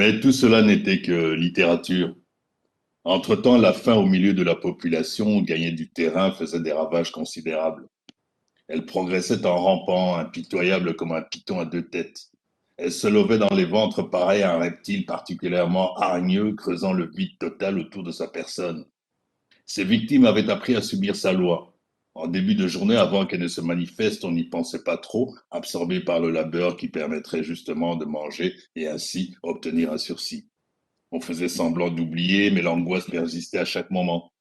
Mais tout cela n'était que littérature. Entre-temps, la faim au milieu de la population gagnait du terrain, faisait des ravages considérables. Elle progressait en rampant, impitoyable comme un python à deux têtes. Elle se levait dans les ventres pareil à un reptile particulièrement hargneux, creusant le vide total autour de sa personne. Ses victimes avaient appris à subir sa loi. En début de journée, avant qu'elle ne se manifeste, on n'y pensait pas trop, absorbé par le labeur qui permettrait justement de manger et ainsi obtenir un sursis. On faisait semblant d'oublier, mais l'angoisse persistait à chaque moment.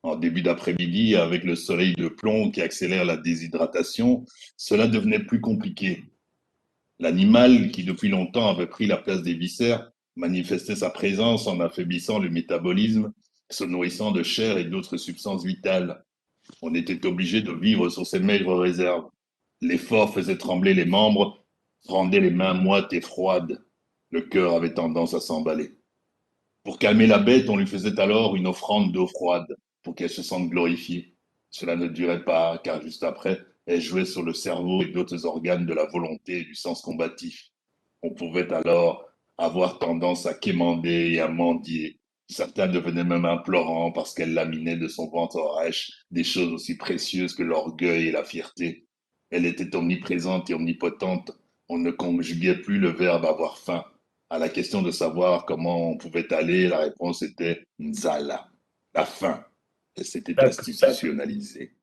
En début d'après-midi, avec le soleil de plomb qui accélère la déshydratation, cela devenait plus compliqué. L'animal, qui depuis longtemps avait pris la place des viscères, manifestait sa présence en affaiblissant le métabolisme, se nourrissant de chair et d'autres substances vitales. On était obligé de vivre sur ces maigres réserves. L'effort faisait trembler les membres, rendait les mains moites et froides. Le cœur avait tendance à s'emballer. Pour calmer la bête, on lui faisait alors une offrande d'eau froide pour qu'elle se sente glorifiée. Cela ne durait pas, car juste après, elle jouait sur le cerveau et d'autres organes de la volonté et du sens combatif. On pouvait alors avoir tendance à quémander et à mendier. Certains devenaient même implorants parce qu'elle laminait de son ventre rêche des choses aussi précieuses que l'orgueil et la fierté. Elle était omniprésente et omnipotente. On ne conjuguait plus le verbe avoir faim. À la question de savoir comment on pouvait aller, la réponse était Nzala, la faim. Et c'était D'accord. institutionnalisé.